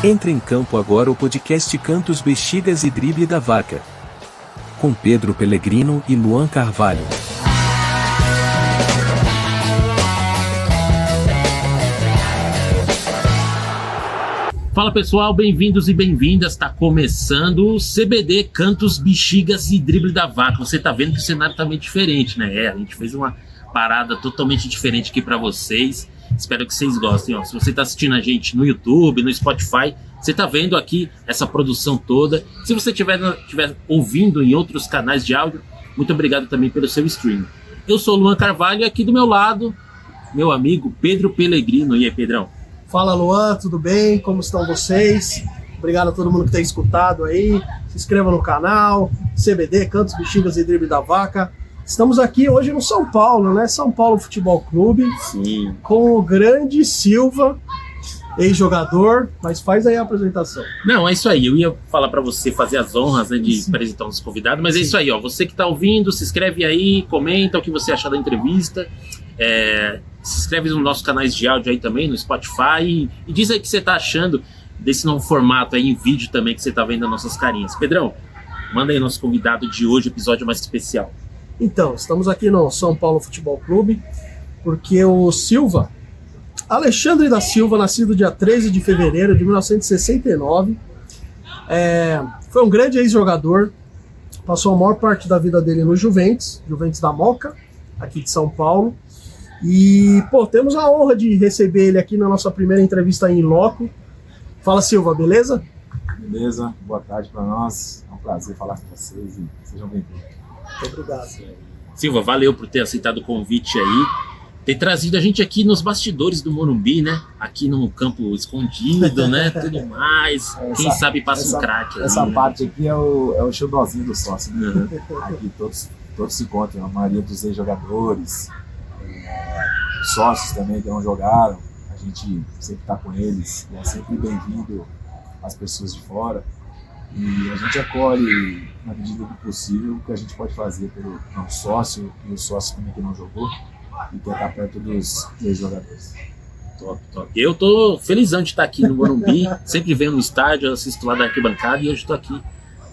Entra em campo agora o podcast Cantos, Bexigas e Drible da Vaca, com Pedro Pellegrino e Luan Carvalho. Fala pessoal, bem-vindos e bem-vindas. Está começando o CBD Cantos, Bexigas e Drible da Vaca. Você tá vendo que o cenário tá meio diferente, né? A gente fez uma parada totalmente diferente aqui para vocês. Espero que vocês gostem. Ó, se você tá assistindo a gente no YouTube, no Spotify, você tá vendo aqui essa produção toda. Se você estiver ouvindo em outros canais de áudio, muito obrigado também pelo seu stream. Eu sou o Luan Carvalho e aqui do meu lado, meu amigo Pedro Pellegrino. E aí, Pedrão? Fala, Luan, tudo bem? Como estão vocês? Obrigado a todo mundo que tem escutado aí. Se inscreva no canal, CBD, Cantos, Bexigas e Drible da Vaca. Estamos aqui hoje no São Paulo, né? São Paulo Futebol Clube. Sim. Com o grande Silva, ex-jogador. Mas faz aí a apresentação. Não, é isso aí. Eu ia falar para você fazer as honras, né, de apresentar os convidados, mas é isso aí, ó. Você que tá ouvindo, se inscreve aí, comenta o que você achar da entrevista. Se inscreve nos nossos canais de áudio aí também, no Spotify, e diz aí o que você tá achando desse novo formato aí em vídeo também, que você tá vendo as nossas carinhas. Pedrão, manda aí nosso convidado de hoje, episódio mais especial. Então, estamos aqui no São Paulo Futebol Clube, porque o Silva, Alexandre da Silva, nascido dia 13 de fevereiro de 1969, foi um grande ex-jogador, passou a maior parte da vida dele no Juventus da Moca, aqui de São Paulo. E, temos a honra de receber ele aqui na nossa primeira entrevista em loco. Fala, Silva, beleza? Beleza, boa tarde para nós. É um prazer falar com vocês e sejam bem-vindos. Muito obrigado. Silva, valeu por ter aceitado o convite aí, ter trazido a gente aqui nos bastidores do Morumbi, né? Aqui no campo escondido, né? Tudo mais. Quem sabe passa um craque. Essa né? parte aqui é o xodózinho do sócio. Né? Aqui todos se encontram, a maioria dos ex-jogadores, sócios também que não jogaram, a gente sempre está com eles, é sempre bem-vindo as pessoas de fora, e a gente acolhe na medida do possível o que a gente pode fazer pelo não sócio e o sócio também que não jogou, e quer estar perto dos jogadores. Top. Eu tô felizão de estar aqui no Morumbi, sempre venho no estádio, assisto lá da arquibancada e hoje estou aqui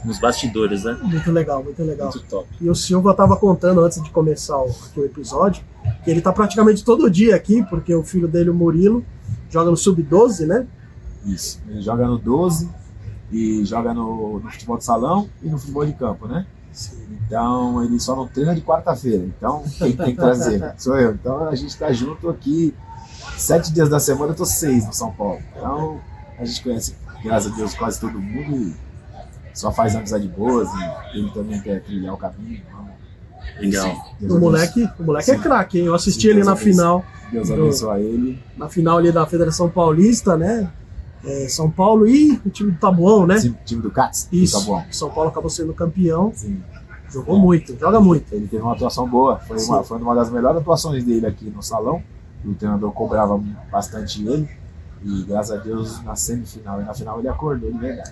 nos bastidores, né? Muito legal, muito legal. Muito top. E o Silva estava contando antes de começar aqui o episódio que ele está praticamente todo dia aqui, porque o filho dele, o Murilo, joga no Sub-12, né? Isso, ele joga no 12 e joga no futebol de salão e no futebol de campo, né? Sim. Então ele só não treina de quarta-feira, então quem tem que trazer sou eu. Então a gente está junto aqui 7 dias da semana, eu tô 6 no São Paulo. Então a gente conhece, graças a Deus, quase todo mundo e só faz amizade boas e ele também quer trilhar o caminho. Legal. O moleque é craque, hein? Eu assisti ele na final. Deus abençoe ele. Na final ali da Federação Paulista, né? São Paulo e o time do Tabuão, né? Time do Cats. Isso. Do Tabuão. São Paulo acabou sendo campeão. Sim. Jogou muito, joga muito. Ele teve uma atuação boa. Foi uma das melhores atuações dele aqui no salão. O treinador cobrava bastante ele. E graças a Deus na semifinal e na final ele acordou de verdade.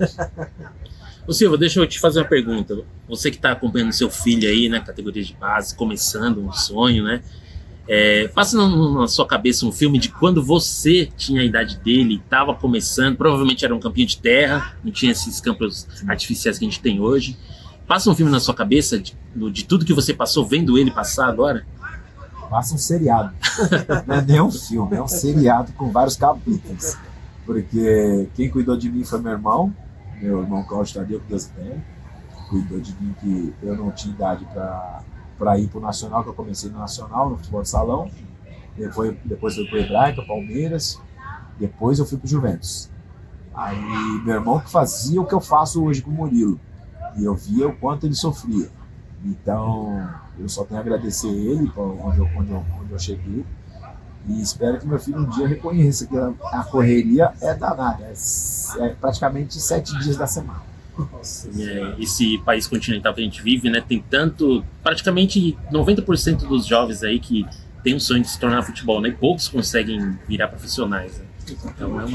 Ô Silva, deixa eu te fazer uma pergunta. Você que está acompanhando seu filho aí na categoria de base, começando um sonho, né? Passa na sua cabeça um filme de quando você tinha a idade dele, estava começando, provavelmente era um campinho de terra, não tinha esses campos artificiais que a gente tem hoje. Passa um filme na sua cabeça de tudo que você passou vendo ele passar agora? Passa um seriado. Não é nem um filme, é um seriado com vários capítulos. Porque quem cuidou de mim foi meu irmão Cláudio Tadeu, que Deus tem, cuidou de mim que eu não tinha idade para ir para o Nacional, que eu comecei no Nacional, no futebol de salão, depois fui para o Hebraica, Palmeiras, depois eu fui para o Juventus. Aí meu irmão que fazia o que eu faço hoje com o Murilo, e eu via o quanto ele sofria. Então eu só tenho a agradecer ele onde eu cheguei, e espero que meu filho um dia reconheça que a correria é danada, é praticamente 7 dias da semana. Esse país continental que a gente vive, né, tem praticamente 90% dos jovens aí que tem um sonho de se tornar futebol, né, e poucos conseguem virar profissionais, né? Então é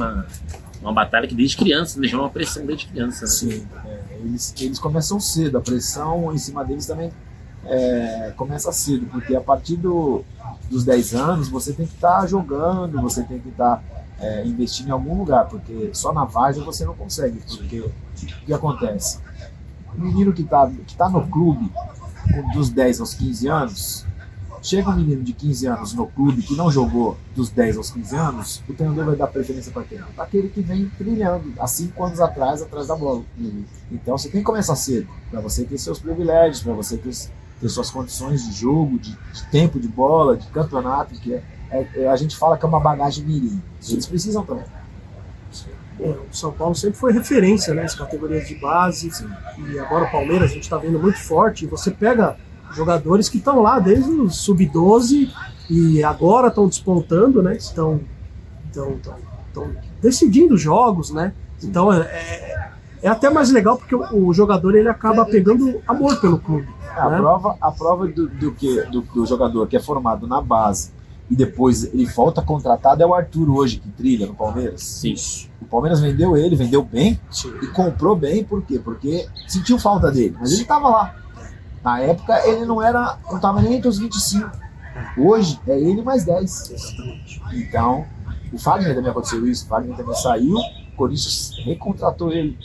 uma batalha que desde criança, né, já é uma pressão desde criança, né? Sim, eles começam cedo, a pressão em cima deles também começa cedo, porque a partir dos 10 anos você tem que estar jogando, você tem que estar investir em algum lugar, porque só na várzea você não consegue, porque o que acontece? O menino que tá no clube dos 10 aos 15 anos, chega um menino de 15 anos no clube que não jogou dos 10 aos 15 anos, o treinador vai dar preferência para quem? Para aquele que vem trilhando há 5 anos atrás da bola. Então você tem que começar cedo, para você ter seus privilégios, para você ter suas condições de jogo, de tempo de bola, de campeonato, que a gente fala que é uma bagagem mirim. Eles precisam também. O São Paulo sempre foi referência, né, nas categorias de base. Sim. E agora o Palmeiras a gente está vendo muito forte. Você pega jogadores que estão lá desde o sub-12 e agora estão despontando, né? Estão decidindo jogos, né? Então é até mais legal porque o jogador ele acaba pegando amor pelo clube. A prova do jogador que é formado na base e depois ele volta contratado é o Arthur hoje, que trilha no Palmeiras. Sim. O Palmeiras vendeu bem. Sim. E comprou bem, por quê? Porque sentiu falta dele, mas ele estava lá. Na época ele não estava nem entre os 25. Hoje é ele mais 10. Exatamente. Então, o Fagner também aconteceu isso. O Fagner também saiu, o Corinthians recontratou ele.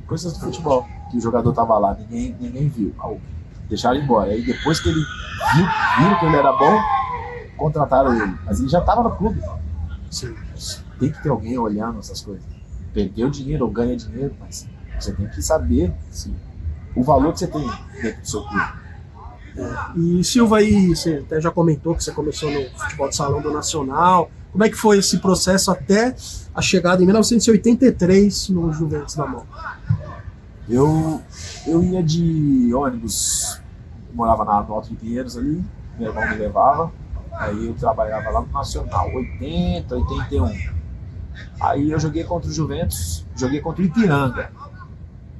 Coisas do futebol. Que o jogador estava lá, ninguém viu. Deixaram ele embora. Aí depois que ele viram que ele era bom, contrataram ele. Mas ele já estava no clube. Sim. Tem que ter alguém olhando essas coisas. Perdeu dinheiro ou ganha dinheiro, mas você tem que saber o valor que você tem dentro do seu clube. E Silva, aí você até já comentou que você começou no futebol de salão do Nacional. Como é que foi esse processo até a chegada em 1983 no Juventus da Moca? Eu ia de ônibus, eu morava no Alto de Pinheiros ali, meu irmão me levava, aí eu trabalhava lá no Nacional, 80, 81. Aí eu joguei contra o Juventus, joguei contra o Ipiranga.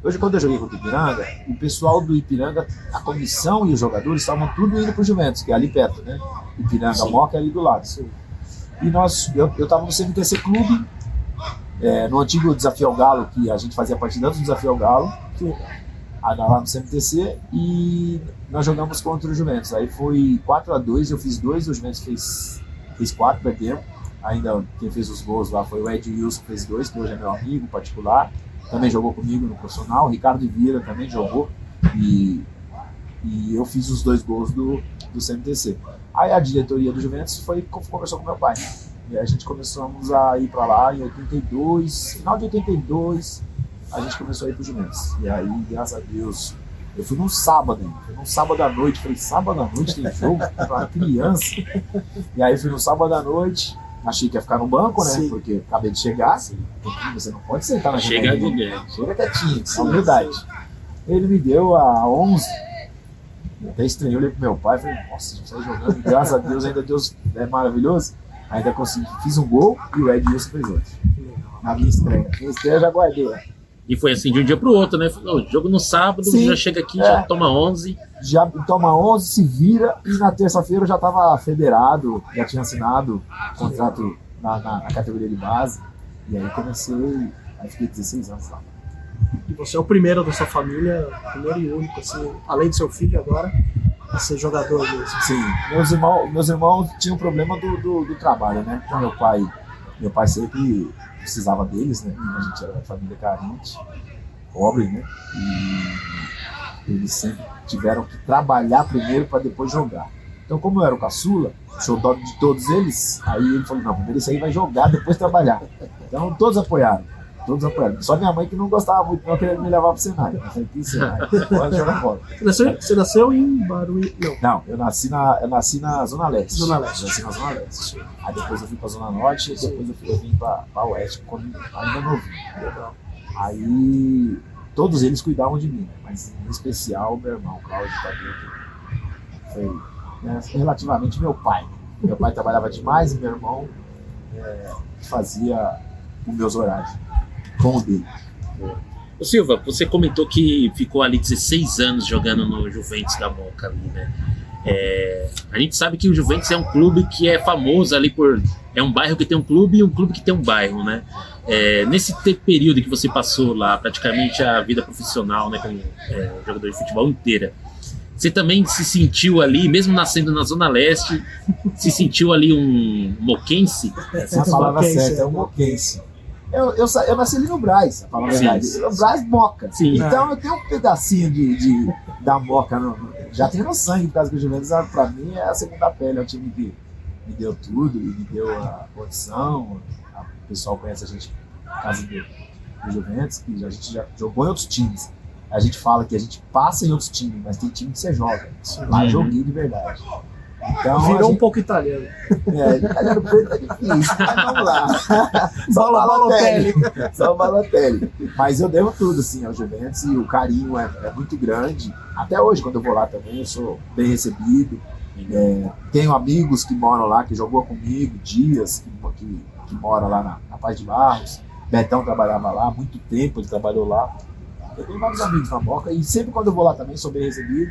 Hoje, quando eu joguei contra o Ipiranga, o pessoal do Ipiranga, a comissão e os jogadores estavam tudo indo pro Juventus, que é ali perto, né? Ipiranga, Moca é ali do lado. Sim. E eu tava no CMTC Clube, no antigo Desafio ao Galo, que a gente fazia parte antes do Desafio ao Galo, lá no CMTC, e nós jogamos contra o Juventus. Aí foi 4-2, eu fiz 2, o Juventus fez 4, perdemos. Ainda quem fez os gols lá foi o Ed Wilson, que fez 2, que hoje é meu amigo particular. Também jogou comigo no profissional. O Ricardo Vieira também jogou. E eu fiz os 2 gols do CMTC. Aí a diretoria do Juventus conversou com meu pai. E aí a gente começamos a ir para lá em 82, final de 82, a gente começou a ir pro Juventus. E aí, graças a Deus, eu fui num sábado à noite, falei, sábado à noite tem jogo para uma criança. E aí fui no sábado à noite, achei que ia ficar no banco, né? Sim. Porque acabei de chegar. Sim. Você não pode sentar na janelinha. Chega quietinho, com humildade. Ele me deu a 11. Eu até estranhei, olhei pro meu pai e falei, nossa, a gente sai jogando. E graças a Deus, ainda Deus é maravilhoso. Ainda consegui, fiz um gol e o Ed Wilson fez outro. Na minha estreia. Minha estreia eu já guardei. E foi assim de um dia pro outro, né? O jogo no sábado, sim, já chega aqui, já toma 11. Já toma 11, se vira, e na terça-feira eu já estava federado, já tinha assinado contrato na categoria de base. E aí aí fiquei 16 anos lá. E você é o primeiro da sua família, primeiro e único, assim, além do seu filho agora, a ser jogador mesmo. Sim, meus irmãos tinham problema do trabalho, né? Então meu pai sempre precisava deles, né? A gente era uma família carente, pobre, né? E eles sempre tiveram que trabalhar primeiro para depois jogar. Então, como eu era o caçula, xodó de todos eles, aí ele falou, não, primeiro esse aí vai jogar, depois trabalhar. Então, todos apoiaram. Só minha mãe que não gostava muito, não queria me levar para o Senai. Eu falei, que Senai? Pode jogar bola. Você nasceu em Barueri? Não, eu nasci na Zona Leste. Zona Leste. Nasci na Zona Leste. Aí depois eu fui para a Zona Norte, e depois eu vim para a Oeste, quando ainda novinho. Legal. Aí todos eles cuidavam de mim, mas em especial meu irmão, Cláudio Tadeu, foi relativamente meu pai. Meu pai trabalhava demais e meu irmão fazia os meus horários com o dele. Ô Silva, você comentou que ficou ali 16 anos jogando no Juventus da Moca ali, né? A gente sabe que o Juventus é um clube que é famoso ali por... É um bairro que tem um clube e um clube que tem um bairro, né? Nesse período que você passou lá, praticamente a vida profissional, né, como jogador de futebol inteira, Você também se sentiu ali, mesmo nascendo na Zona Leste, se sentiu ali um moquense? Essa é a palavra certa, é um moquense. Eu nasci ali no Brás, a palavra verdade. O Brás Moca. Sim. Então eu tenho um pedacinho da Moca, já tem no sangue, por causa que o Juventus, pra mim, é a segunda pele. É um time que me deu tudo, e me deu a condição. O pessoal conhece a gente por causa do Juventus, que a gente já jogou em outros times. A gente fala que a gente passa em outros times, mas tem time que você joga. Lá eu joguei de verdade. Então, Virou um pouco italiano. Italiano preto é difícil, mas vamos lá. Só o Balotelli. Mas eu devo tudo, assim, ao Juventus, e o carinho é muito grande. Até hoje, quando eu vou lá também, eu sou bem recebido. Tenho amigos que moram lá, que jogou comigo, Dias, que mora lá na Paz de Barros. Betão trabalhava lá, há muito tempo ele trabalhou lá. Eu tenho vários amigos na Moca, e sempre quando eu vou lá também sou bem recebido.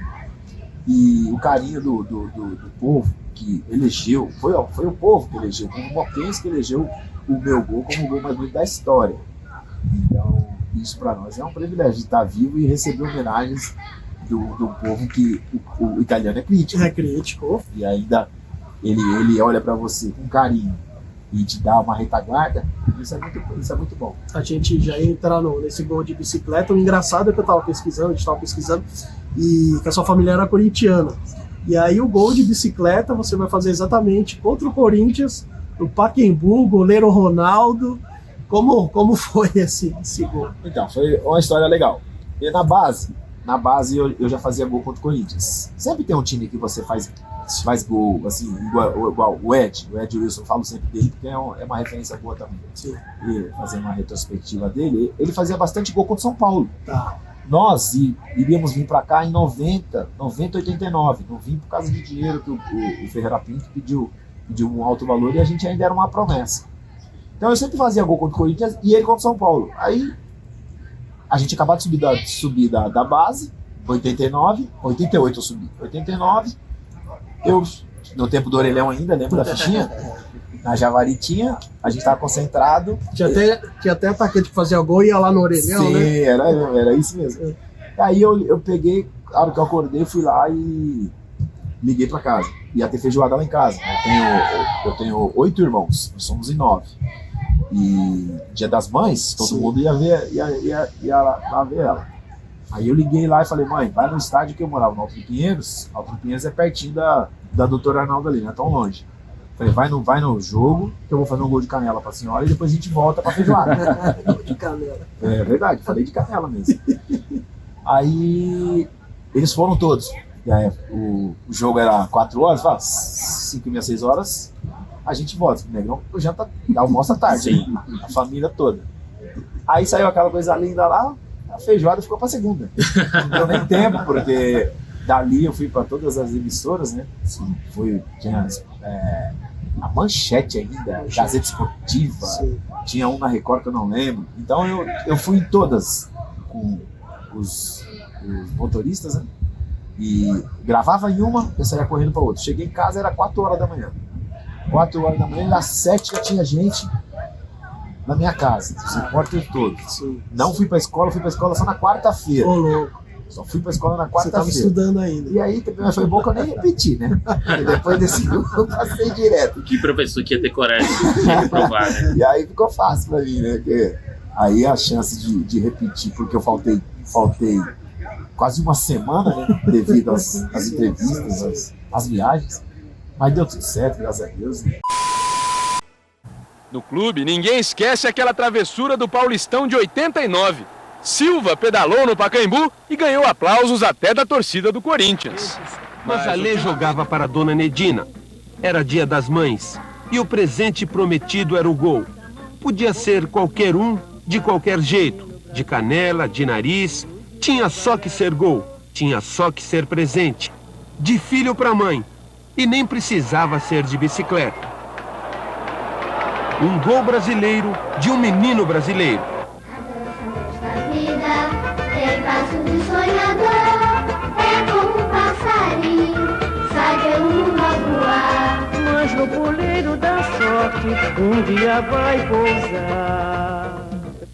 E o carinho do povo que elegeu, foi o povo que elegeu, como o moquense que elegeu o meu gol como o gol mais bonito da história. Então, isso para nós é um privilégio de estar vivo e receber homenagens do povo que o italiano é crítico. É crítico. E ainda ele olha para você com carinho e te dá uma retaguarda, isso é muito bom. A gente já ia entrar nesse gol de bicicleta. O engraçado é que a gente estava pesquisando, e que a sua família era corintiana. E aí o gol de bicicleta você vai fazer exatamente contra o Corinthians, no Pacaembu, goleiro Ronaldo. Como foi esse gol? Então, foi uma história legal. E na base eu já fazia gol contra o Corinthians. Sempre tem um time que você faz gol, assim, igual o Ed Wilson, eu falo sempre dele, porque é uma referência boa também. Sim. E fazer uma retrospectiva dele, ele fazia bastante gol contra o São Paulo. Tá. Nós iríamos vir para cá em 90, 89. Não vim por causa de dinheiro que o Ferreira Pinto pediu um alto valor, e a gente ainda era uma promessa. Então eu sempre fazia gol contra o Corinthians e ele contra o São Paulo. Aí a gente acabou de subir da base, 88 eu subi. 89, eu, no tempo do orelhão ainda, lembro da fichinha? Na Javaritinha, a gente estava concentrado. Tinha até atacante que fazia gol e ia lá no orelhão, sim, né? Era isso mesmo. Aí eu peguei, a hora que eu acordei, fui lá e liguei para casa. Ia ter feijoada lá em casa. Eu tenho 8 irmãos, nós somos em 9. E Dia das Mães, todo Sim. mundo ia lá ver ela. Aí eu liguei lá e falei, mãe, vai no estádio que eu morava no Alto de Pinheiros. Alto de Pinheiros é pertinho da doutora Arnaldo ali, não é tão longe. Falei, vai no jogo, que eu vou fazer um gol de canela pra senhora, e depois a gente volta pra feijoada. De canela. É verdade, falei de canela mesmo. Aí eles foram todos. O jogo era 4 horas, 5h30, 6 horas, a gente volta. O Negrão almoça tarde, Sim. A família toda. Aí saiu aquela coisa linda lá, a feijoada ficou pra segunda. Não deu nem tempo, porque dali eu fui pra todas as emissoras, né? Tinha a Manchete ainda, Gazeta Esportiva, Sim. tinha um na Record que eu não lembro. Então eu fui em todas com os motoristas, né? E gravava em uma, eu saía correndo para outra. Cheguei em casa, era 4 horas da manhã. 4 horas da manhã, e às 7 já tinha gente na minha casa, os repórteres todos. Sim. Não fui para escola, fui para escola só na quarta-feira. Ô, louco. Só fui para escola na Você estava quarta-feira. estudando ainda. E aí também foi bom que eu nem repeti, né? E depois desse grupo eu passei direto. Que professor que ia ter coragem de reprovar, né? E aí ficou fácil para mim, né? Porque aí a chance de repetir, porque eu faltei quase uma semana, né? Devido às entrevistas, às viagens. Mas deu tudo certo, graças a Deus. Né? No clube, ninguém esquece aquela travessura do Paulistão de 89. Silva pedalou no Pacaembu e ganhou aplausos até da torcida do Corinthians. Mas a Lê jogava para Dona Nedina. Era Dia das Mães e o presente prometido era o gol. Podia ser qualquer um, de qualquer jeito, de canela, de nariz. Tinha só que ser gol, tinha só que ser presente. De filho para mãe. E nem precisava ser de bicicleta. Um gol brasileiro de um menino brasileiro. Ter passo de sonhador, é como um passarinho, sai pelo mundo a voar. O anjo puleiro da sorte, um dia vai pousar.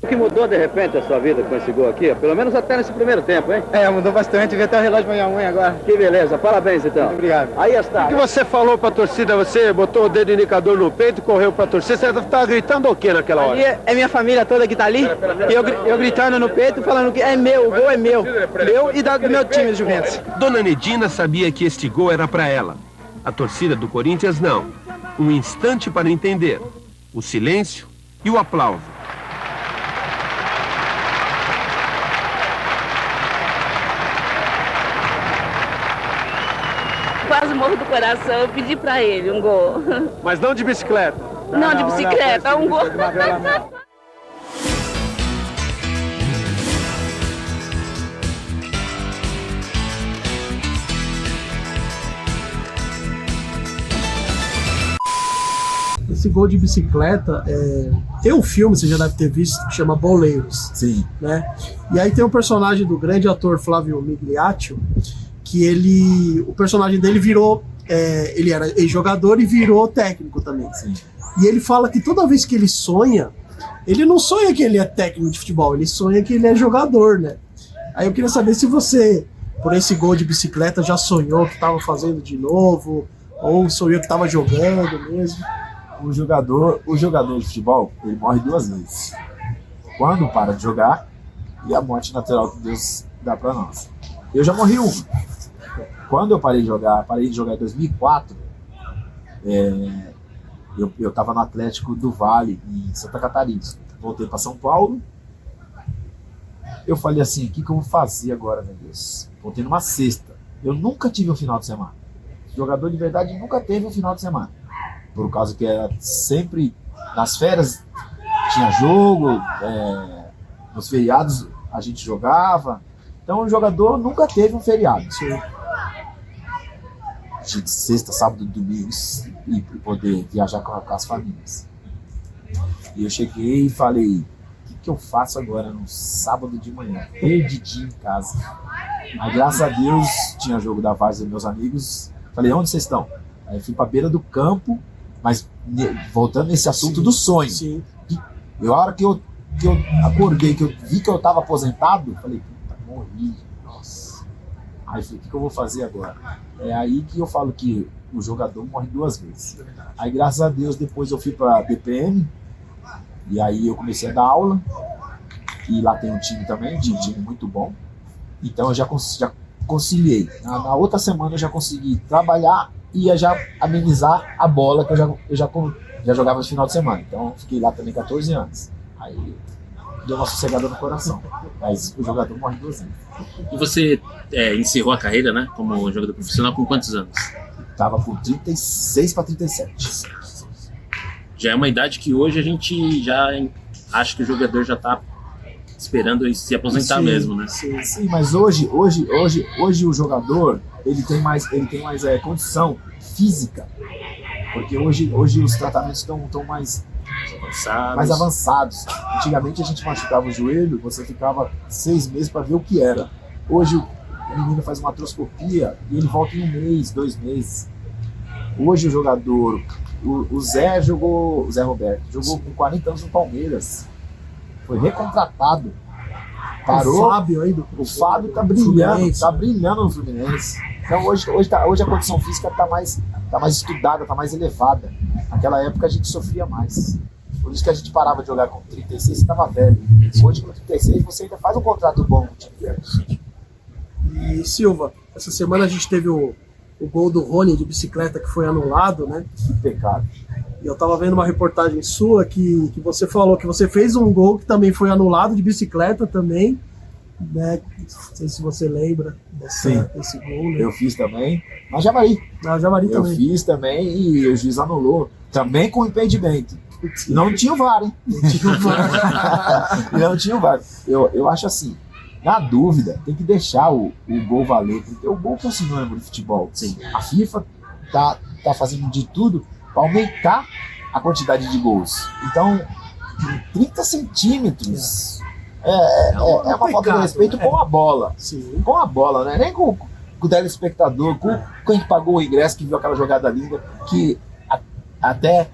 O que mudou de repente a sua vida com esse gol aqui? Pelo menos até nesse primeiro tempo, hein? Mudou bastante, vi até o relógio pra minha mãe agora. Que beleza, parabéns então. Muito obrigado. Aí está. O que você falou pra torcida? Você botou o dedo indicador no peito e correu pra torcida. Você tava gritando o que naquela hora? Ali é minha família toda que tá ali. E eu gritando no peito, falando que é meu, o gol é meu. Meu e do meu time, do Juventus. Dona Nedina sabia que este gol era pra ela. A torcida do Corinthians não. Um instante para entender. O silêncio e o aplauso. Quase morro do coração, eu pedi pra ele um gol. Mas não de bicicleta. Não, de bicicleta, um gol. Esse gol de bicicleta, tem um filme, você já deve ter visto, que chama Boleiros. Sim. Né? E aí tem um personagem do grande ator Flávio Migliaccio, que o personagem dele virou, ele era ex-jogador e virou técnico também. Sim. E ele fala que toda vez que ele sonha, ele não sonha que ele é técnico de futebol, ele sonha que ele é jogador, né? Aí eu queria saber se você, por esse gol de bicicleta, já sonhou que estava fazendo de novo, ou sonhou que estava jogando mesmo. O jogador de futebol, ele morre 2 vezes. Quando para de jogar e a morte natural que Deus dá para nós. Eu já morri uma. Quando eu parei de jogar em 2004, eu estava no Atlético do Vale, em Santa Catarina. Voltei para São Paulo. Eu falei assim, o que eu vou fazer agora, meu Deus? Voltei numa sexta. Eu nunca tive um final de semana. Jogador de verdade nunca teve um final de semana. Por causa que era sempre nas férias tinha jogo, nos feriados a gente jogava. Então o jogador nunca teve um feriado. De sexta, sábado e domingo e poder viajar com as famílias. E eu cheguei e falei, o que eu faço agora no sábado de manhã? Perdidinho em casa. Mas graças a Deus tinha jogo da Várzea dos meus amigos. Falei, onde vocês estão? Aí eu fui pra beira do campo. Mas voltando nesse assunto do sonho, a hora que eu acordei, que eu vi que eu estava aposentado, eu falei, puta, morri, nossa. Aí eu falei, o que eu vou fazer agora? É aí que eu falo que o jogador morre 2 vezes. Aí graças a Deus depois eu fui para a DPM, e aí eu comecei a dar aula, e lá tem um time também, um time muito bom. Então eu já conciliei. Na outra semana eu já consegui trabalhar e ia já amenizar a bola que eu já jogava no final de semana. Então fiquei lá também 14 anos. Aí deu uma sossegada no coração. Mas o jogador morre 2 vezes. E você encerrou a carreira, né, como jogador profissional com quantos anos? Tava com 36 para 37. Já é uma idade que hoje a gente já acha que o jogador já está esperando se aposentar mesmo, né? Sim, mas hoje o jogador ele tem mais condição física, porque hoje os tratamentos estão mais avançados. Antigamente a gente machucava o joelho, você ficava 6 meses para ver o que era. Hoje o menino faz uma artroscopia e ele volta em 1 mês, 2 meses. Hoje o jogador, o Zé Roberto, jogou com 40 anos no Palmeiras. Foi recontratado. Parou. O Fábio tá brilhando no Fluminense. Então hoje a condição física tá mais estudada, tá mais elevada. Naquela época a gente sofria mais. Por isso que a gente parava de jogar com 36 e estava velho. Hoje com 36 você ainda faz um contrato bom com o time. E Silva, essa semana a gente teve o gol do Rony de bicicleta que foi anulado, né? Que pecado. E eu tava vendo uma reportagem sua que você falou que você fez um gol que também foi anulado de bicicleta também, né? Não sei se você lembra desse gol, né? Eu fiz também, na Javari. Também. Eu fiz também e o juiz anulou, também com impedimento. E não tinha o VAR, hein? Não tinha o VAR. Eu acho assim, na dúvida, tem que deixar o gol valer, porque o gol que é um sinônimo de futebol. Sim. A FIFA tá fazendo de tudo para aumentar a quantidade de gols. Então, 30 centímetros é uma falta de respeito com a bola. Sim. Com a bola, né? Nem com o telespectador, com quem pagou o ingresso, que viu aquela jogada linda, que até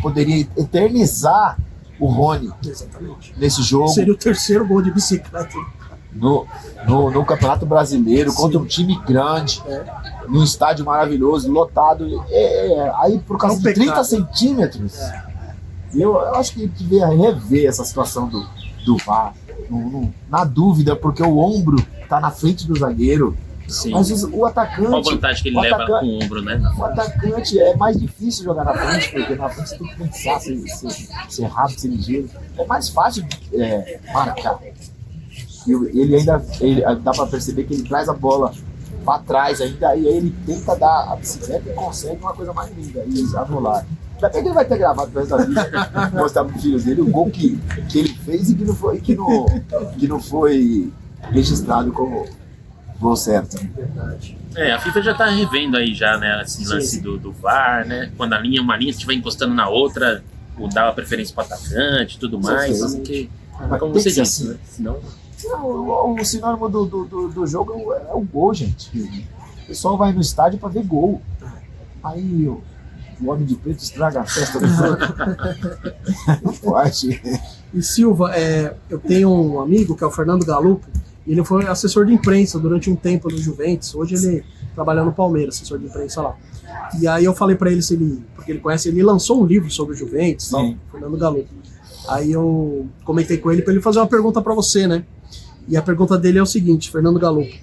poderia eternizar o Rony Exatamente. nesse jogo. Seria o terceiro gol de bicicleta. No Campeonato Brasileiro, contra um time grande, num estádio maravilhoso, lotado. Aí por causa de 30 centímetros, eu acho que devia rever essa situação do VAR. Na dúvida, porque o ombro tá na frente do zagueiro. Sim. Mas o atacante. Qual a vantagem que ele leva com o ombro, né? O atacante é mais difícil jogar na frente, porque na frente você tem que pensar, ser rápido, ser ligeiro. É mais fácil marcar. E ele dá pra perceber que ele traz a bola pra trás ainda, e aí ele tenta dar a bicicleta e consegue uma coisa mais linda, e anular. Até que ele vai ter gravado pro resto da vida, mostrar pro filho dele o gol que ele fez e que não foi registrado como gol certo. A FIFA já tá revendo aí já, né, esse lance do VAR, né? Quando uma linha estiver encostando na outra, dá a preferência pro atacante e tudo mais. Mas como você disse, né? Senão... O sinônimo do jogo é o gol, gente. O pessoal vai no estádio pra ver gol. Aí o homem de preto estraga a festa do jogo. Não pode. E Silva, eu tenho um amigo que é o Fernando Galupo. Ele foi assessor de imprensa durante um tempo no Juventus. Hoje ele trabalha no Palmeiras, assessor de imprensa lá. E aí eu falei pra ele porque ele conhece, ele lançou um livro sobre o Juventus, tal, Fernando Galupo. Aí eu comentei com ele pra ele fazer uma pergunta pra você, né? E a pergunta dele é o seguinte, Fernando Galupo.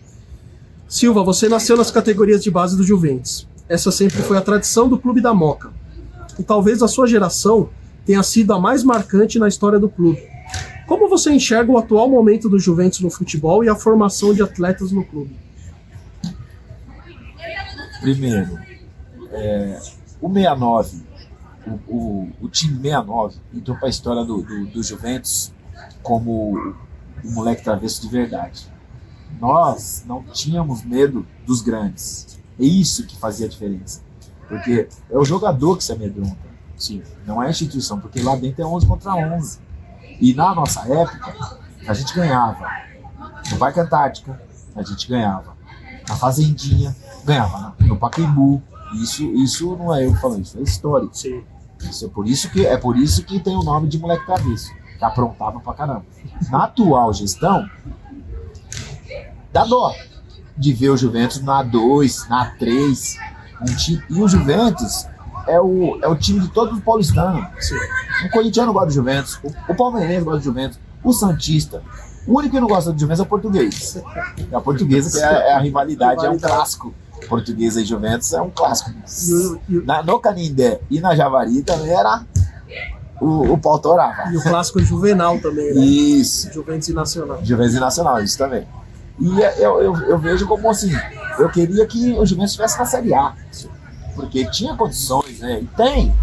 Silva, você nasceu nas categorias de base do Juventus. Essa sempre foi a tradição do Clube da Moca. E talvez a sua geração tenha sido a mais marcante na história do clube. Como você enxerga o atual momento do Juventus no futebol e a formação de atletas no clube? Primeiro, o 69, o time 69 entrou para a história do Juventus como o moleque travesso de verdade. Nós não tínhamos medo dos grandes. É isso que fazia a diferença. Porque é o jogador que se amedronta. Sim. Não é a instituição, porque lá dentro é 11 contra 11. E na nossa época, a gente ganhava no Parque Antártica, a gente ganhava na Fazendinha, ganhava no Pacaembu. Isso não é eu falando, isso é história. Sim. Isso é por isso que tem o nome de moleque travesso, que aprontava pra caramba. Na atual gestão, dá dó de ver o Juventus na A2, na A3. E o Juventus é o time de todos os paulistanos. O corintiano gosta do Juventus, o palmeirense gosta do Juventus, o santista. O único que não gosta do Juventus é o português. É a portuguesa, que é a rivalidade, é um clássico. Portuguesa e Juventus é um clássico. No Canindé e na Javari também era o pau torava. E o clássico Juvenal também, né? Isso. Juventus e Nacional. Juventus e Nacional, isso também. E eu vejo como assim, eu queria que o Juventus estivesse na Série A. Porque tinha condições, né? E tem.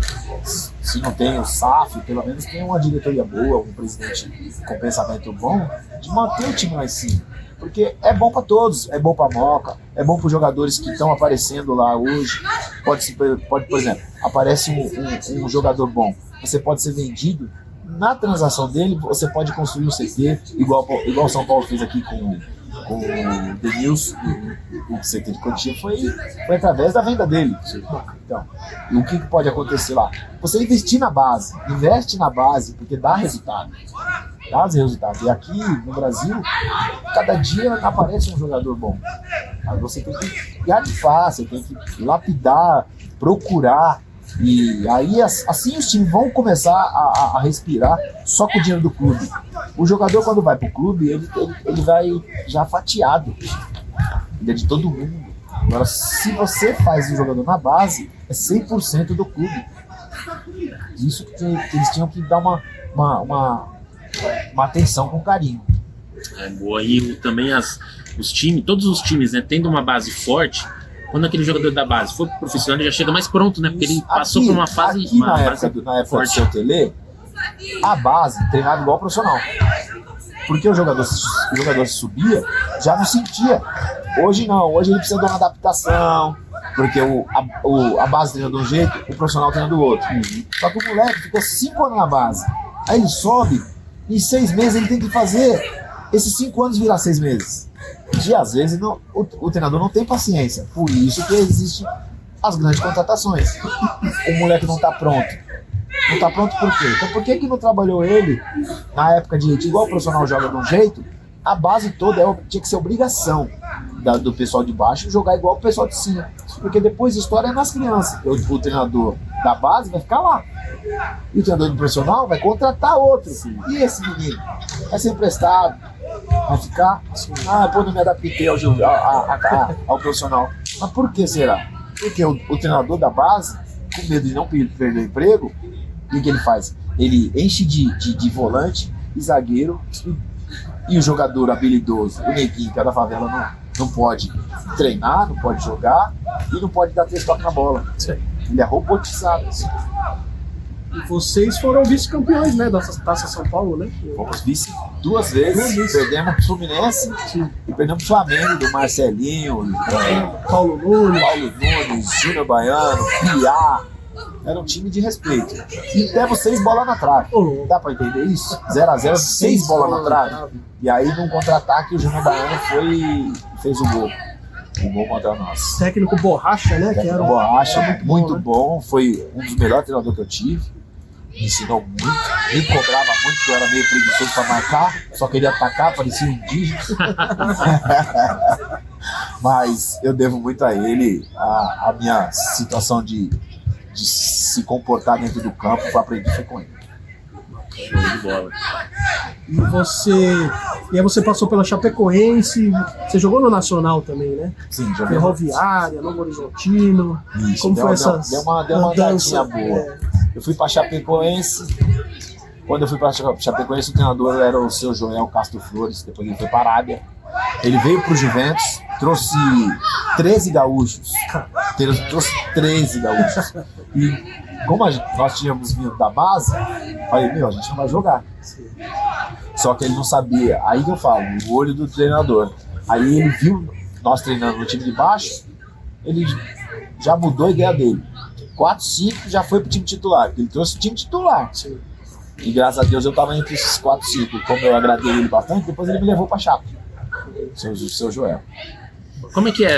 Se não tem o SAF, pelo menos tem uma diretoria boa, um presidente com pensamento bom, de manter o time lá em cima. Porque é bom para todos, é bom para a Moca, é bom para os jogadores que estão aparecendo lá hoje. Pode, por exemplo, aparece um jogador bom, você pode ser vendido, na transação dele você pode construir um CT, igual o São Paulo fez aqui com o Denilson, o CT de Cotia foi através da venda dele. Então, o que pode acontecer lá? Você investe na base, porque dá resultado. E aqui no Brasil, cada dia aparece um jogador bom. Aí você tem que garfar, você tem que lapidar, procurar. E aí assim os times vão começar a respirar só com o dinheiro do clube. O jogador, quando vai pro clube, ele vai já fatiado. Ele é de todo mundo. Agora, se você faz o jogador na base, é 100% do clube. Isso que eles tinham que dar uma atenção com carinho. Boa. E também os times, todos os times, né, tendo uma base forte, quando aquele jogador da base for profissional, ele já chega mais pronto, né? Porque ele passou por uma fase. Aqui na época do seu Tele, a base treinava igual profissional. Porque o jogador subia, já não sentia. Hoje não, hoje ele precisa de uma adaptação. Porque a base treina de um jeito, o profissional treina do outro. Só que o moleque ficou 5 anos na base. Aí ele sobe, em 6 meses ele tem que fazer esses 5 anos virar 6 meses. E às vezes o treinador não tem paciência. Por isso que existem as grandes contratações. O moleque não está pronto. Não tá pronto por quê? Então por que não trabalhou ele na época de igual o profissional joga de um jeito, a base toda tinha que ser obrigação do pessoal de baixo jogar igual o pessoal de cima. Porque depois a história é nas crianças. O treinador da base vai ficar lá. E o treinador do profissional vai contratar outro. E esse menino vai ser emprestado, vai ficar, pô, não me adaptei ao profissional. Mas por que será? Porque o treinador da base, com medo de não perder o emprego, o que ele faz? Ele enche de volante e zagueiro, e o jogador habilidoso, o neguinho que é da favela, não pode treinar, não pode jogar e não pode dar 3 toques na bola. Ele é robotizado. E vocês foram vice-campeões, né, da Taça São Paulo, né? Fomos vice 2 vezes. Perdemos pro Fluminense e perdemos pro Flamengo, do Marcelinho, Paulo Nunes, Júnior Baiano, Piá. Era um time de respeito. E demos 6 bolas na trave. Dá pra entender isso? 0-0, 6 bolas na trave. E aí, num contra-ataque, o Júnior Baiano foi e fez o gol. O gol contra nós. Técnico Borracha, né? Técnico Borracha, muito bom. Foi um dos melhores treinadores que eu tive. Me ensinou muito. Me cobrava muito, porque eu era meio preguiçoso pra marcar. Só queria atacar, parecia um indígena. Mas eu devo muito a ele. A minha situação de se comportar dentro do campo, eu aprendi foi com ele. Show de bola. E aí você passou pela Chapecoense, você jogou no Nacional também, né? Sim, joguei. Ferroviária, Novo Horizontino. Isso, como foi essa deu uma andadinha boa. Eu fui pra Chapecoense. Quando eu fui pra Chapecoense, o treinador era o seu Joel Castro Flores, depois ele foi para a Arábia. Ele veio pro Juventus, trouxe 13 gaúchos. Trouxe 13 gaúchos. E como nós tínhamos vindo da base, falei, a gente não vai jogar. Só que ele não sabia. Aí que eu falo, o olho do treinador. Aí ele viu nós treinando no time de baixo, ele já mudou a ideia dele. 4, 5 já foi pro time titular, porque ele trouxe o time titular. E graças a Deus eu tava entre esses 4, 5. Como eu agradei ele bastante, depois ele me levou pra Chape. Seu Joel. Como é que é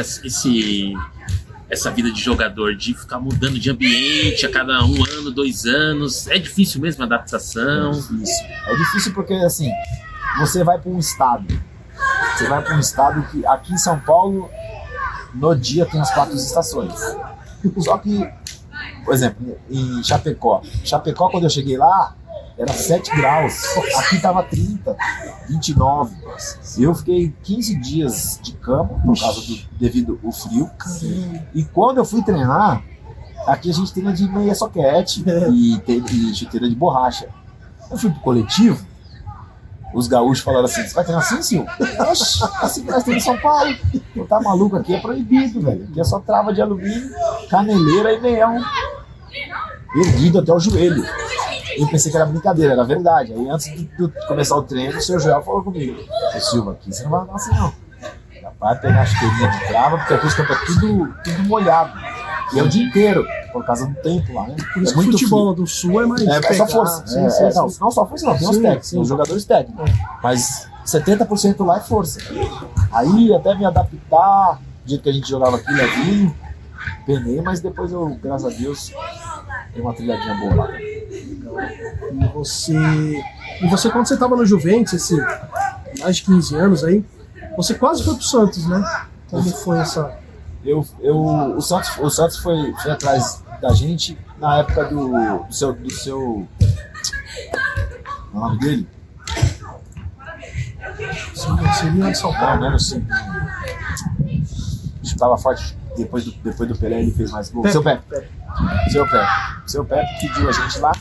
essa vida de jogador, de ficar mudando de ambiente a cada 1 ano, 2 anos? É difícil mesmo a adaptação? É difícil porque, assim, você vai para um estado. Você vai para um estado que, aqui em São Paulo, no dia tem as 4 estações. Só que, por exemplo, em Chapecó, quando eu cheguei lá, era 7 graus, aqui tava 30, 29. Eu fiquei 15 dias de cama, por causa devido ao frio. E quando eu fui treinar, aqui a gente treina de meia soquete e chuteira de borracha. Eu fui pro coletivo, os gaúchos falaram assim, você vai treinar assim, Silvio? Oxe, assim que nós temos em São Paulo. Eu tá maluco, aqui é proibido, velho. Aqui é só trava de alumínio, caneleira e meião. Erguido até o joelho. Eu pensei que era brincadeira, era verdade. Aí antes de começar o treino, o seu Joel falou comigo, Silva, aqui você não vai andar assim não. Já vai pegar a chuteirinha de trava, porque aqui os campos é tudo molhado. E é o dia inteiro, por causa do tempo lá, né? Por isso que o futebol do Sul é mais... É só força. Não só força não, tem os técnicos, os jogadores técnicos. Mas 70% lá é força. Aí até me adaptar, do jeito que a gente jogava aqui, levinho, penei, mas depois eu, graças a Deus, dei uma trilhadinha boa lá. E você quando você estava no Juventus, mais de 15 anos aí, você quase foi pro Santos, né? Como foi essa... O Santos foi atrás da gente na época do seu o nome dele? Seria São Paulo. Não era assim. Chutava forte, depois do Pelé ele fez mais gol. Seu Pepe pediu a gente lá.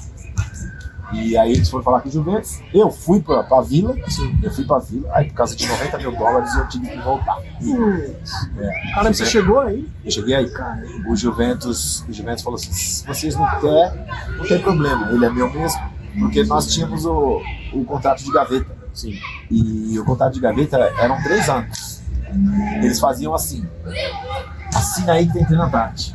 E aí eles foram falar com o Juventus. Eu fui pra Vila. Aí por causa de $90 mil eu tive que voltar. Cara, você chegou aí? Eu cheguei aí. O Juventus falou assim, se vocês não querem, não tem problema, ele é meu mesmo. Porque nós tínhamos o contrato de gaveta. Sim. E o contrato de gaveta eram 3 anos. Eles faziam assim, assina aí que tem treino à tarde.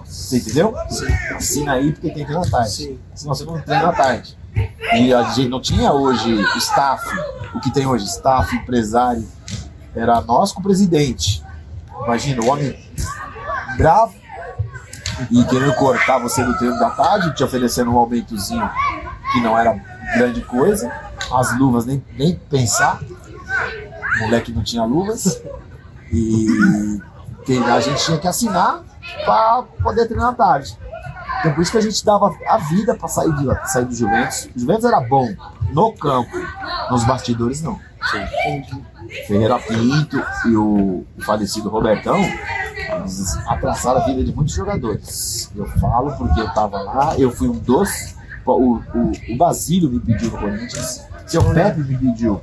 Você entendeu? Sim. Assina aí porque tem treino à tarde. Sim. Senão você não treina à tarde. E a gente não tinha hoje staff, o que tem hoje, staff, empresário. Era nós com o presidente. Imagina, o homem bravo, e querendo cortar você do treino da tarde, te oferecendo um aumentozinho que não era grande coisa, as luvas nem pensar, o moleque não tinha luvas, e a gente tinha que assinar para poder treinar à tarde. Então por isso que a gente dava a vida para sair do Juventus. O Juventus era bom no campo, nos bastidores não. Ferreira Pinto e o falecido Robertão, eles atrasaram a vida de muitos jogadores. Eu falo porque eu tava lá, eu fui um dos. O Basílio me pediu no Corinthians, seu Pepe me pediu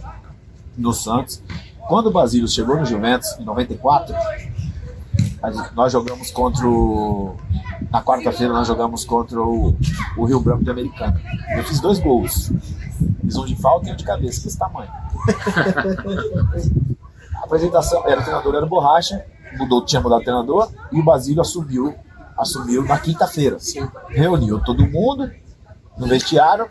no Santos. Quando o Basílio chegou no Juventus, em 94, nós jogamos contra na quarta-feira nós jogamos contra o Rio Branco de Americana. Eu fiz 2 gols. Fiz um de falta e um de cabeça, desse tamanho. A apresentação, o treinador era o Borracha, tinha mudado o treinador, e o Basílio assumiu na quinta-feira. Reuniu todo mundo no vestiário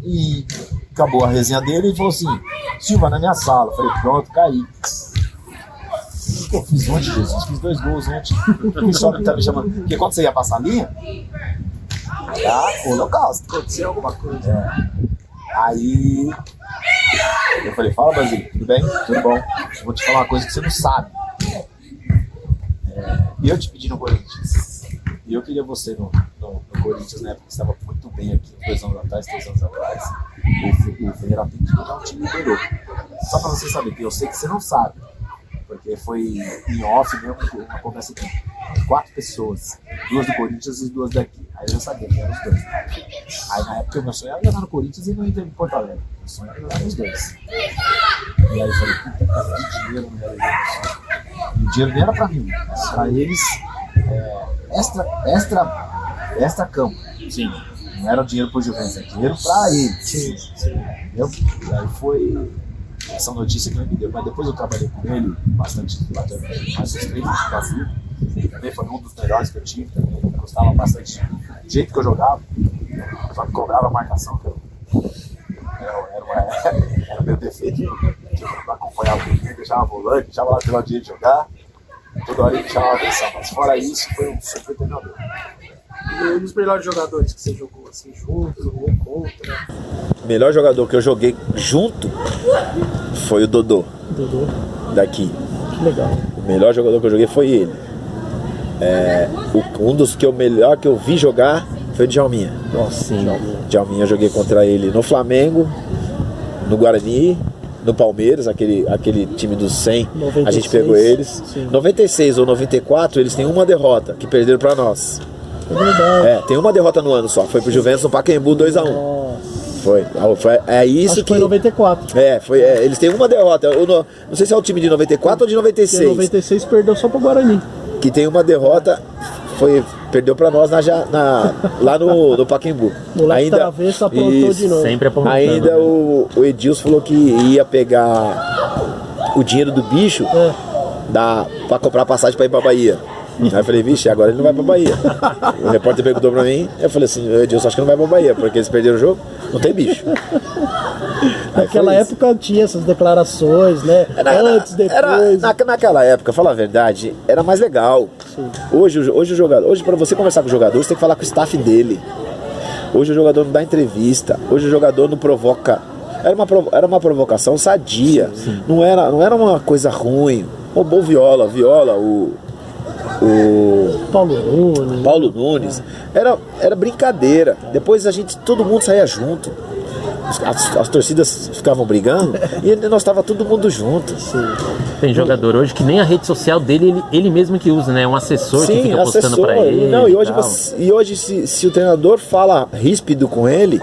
e acabou a resenha dele e falou assim: Silva, na minha sala. Eu falei, pronto, caí. O que eu fiz ontem, Jesus? Fiz 2 gols ontem. O pessoal que tá me chamando. Porque quando você ia passar a linha, holocausto. Aconteceu alguma coisa. Aí eu falei, fala, Basílio, tudo bem? Tudo bom. Eu vou te falar uma coisa que você não sabe. Eu te pedi no Corinthians. E eu queria você no Corinthians na época que estava muito bem aqui, 3 anos atrás. O Ferreira Pinto não te liberou. Só pra você saber, que eu sei que você não sabe. Porque foi em off mesmo, uma conversa com 4 pessoas. 2 do Corinthians e 2 daqui. Aí eu já sabia que eram os 2. Aí na época meu sonho era jogar no Corinthians e no Inter de Porto Alegre. Meu sonho era jogar nos 2. E aí eu falei, puta, por causa de dinheiro não era isso. E o dinheiro nem era pra mim, era pra eles extra campo. Sim. Não era dinheiro pro Juventus, era dinheiro pra eles. Sim. Entendeu? E aí foi essa notícia que ele me deu. Mas depois eu trabalhei com ele bastante, mais uns 3 anos no Brasil. Também foi um dos melhores que eu tive também. Eu gostava bastante do jeito que eu jogava. Só que cobrava a marcação, que era meu defeito. Eu acompanhava o time, deixava volante, deixava lá pelo dia de jogar. Toda hora ele chamava atenção. Mas fora isso, foi um super treinador. E um dos melhores jogadores que você jogou assim junto ou contra? O melhor jogador que eu joguei junto foi o Dodô. Daqui. Que legal. O melhor jogador que eu joguei foi ele. Um dos melhor que eu vi jogar foi o Djalminha. Nossa, sim. Djalminha eu joguei contra ele no Flamengo, no Guarani, no Palmeiras, aquele time dos 100. 96, a gente pegou eles. Sim. 96 ou 94, eles têm uma derrota que perderam pra nós. É verdade. Tem uma derrota no ano só. Foi pro Juventus no Pacaembu 2-1. Foi isso. Acho que foi 94. Eles têm uma derrota. Não sei se é o time de 94 ou de 96. Porque 96 perdeu só pro Guarani. Que tem uma derrota, perdeu pra nós lá no Pacaembu. O moleque travessa aprontou de novo. Sempre apontando. Ainda o Edilson falou que ia pegar o dinheiro do bicho pra comprar passagem pra ir pra Bahia. Aí eu falei, vixe, agora ele não vai pra Bahia. O repórter perguntou pra mim, eu falei assim, Edilson, acho que não vai pra Bahia, porque eles perderam o jogo, não tem bicho. Naquela época tinha essas declarações, né? Antes, depois. Naquela época, fala a verdade, era mais legal. Sim. Hoje o jogador, pra você conversar com o jogador, você tem que falar com o staff dele. Hoje o jogador não dá entrevista, hoje o jogador não provoca. Era uma provocação sadia. Sim. Não era uma coisa ruim. Roubou Viola, o Paulo Nunes. Era brincadeira. Depois todo mundo saía junto. As torcidas ficavam brigando e nós estava todo mundo junto. Sim. Tem jogador hoje que nem a rede social dele ele mesmo que usa, né? Um assessor que fica postando pra ele. Não, e hoje se o treinador fala ríspido com ele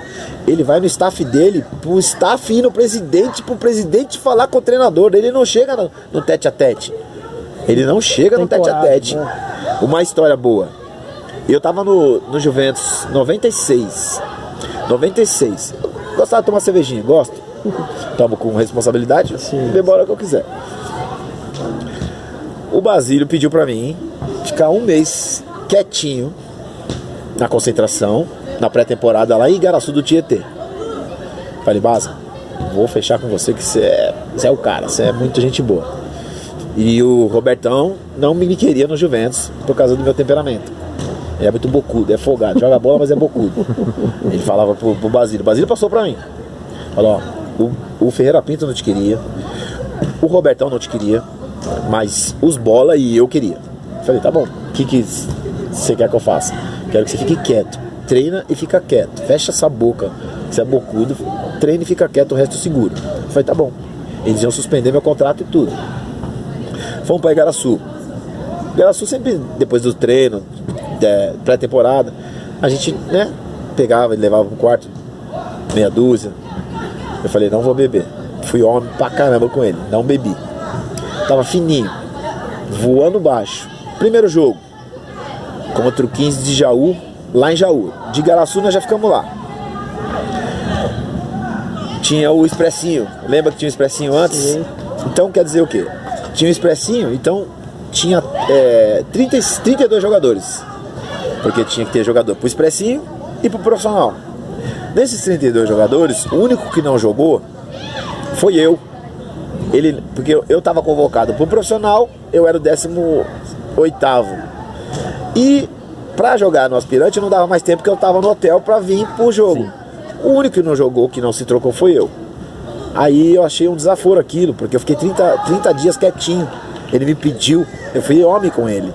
vai no staff dele, pro staff ir no presidente, pro presidente falar com o treinador. Ele não chega no tete a tete. Ele não chega no tete a tete. Uma história boa. Eu tava no Juventus 96. Gostava de tomar cervejinha? Gosto. Tomo com responsabilidade. Bebo a hora que eu quiser. O Basílio pediu pra mim ficar 1 mês quietinho na concentração, na pré-temporada lá em Igaraçu do Tietê. Falei, Basa, vou fechar com você que você é o cara, você é muito gente boa. E o Robertão não me queria no Juventus por causa do meu temperamento. Ele é muito bocudo, é folgado, joga bola, mas é bocudo. Ele falava pro Basílio. O Basílio passou pra mim. Falou, ó, o Ferreira Pinto não te queria, o Robertão não te queria, mas os bola e eu queria. Falei, tá bom, o que você quer que eu faça? Quero que você fique quieto. Treina e fica quieto. Fecha essa boca, você é bocudo. Treina e fica quieto, o resto seguro. Falei, tá bom. Eles iam suspender meu contrato e tudo. Fomos pra Igaraçu. Igaraçu sempre, depois do treino, pré-temporada, a gente, né, pegava e levava pro quarto, meia dúzia. Eu falei, não vou beber. Fui homem pra caramba com ele, não bebi. Tava fininho, voando baixo. Primeiro jogo, contra o 15 de Jaú, lá em Jaú. De Igaraçu nós já ficamos lá. Tinha o expressinho, lembra que tinha o expressinho antes? Sim. Então quer dizer o quê? Tinha o expressinho, então tinha 32 jogadores. Porque tinha que ter jogador pro expressinho e pro profissional. Desses 32 jogadores, o único que não jogou foi eu. Porque eu estava convocado pro profissional, eu era o 18º. E pra jogar no aspirante não dava mais tempo, porque eu estava no hotel pra vir pro jogo. Sim. O único que não jogou, que não se trocou, foi eu. Aí eu achei um desaforo aquilo, porque eu fiquei 30 dias quietinho. Ele me pediu, eu fui homem com ele.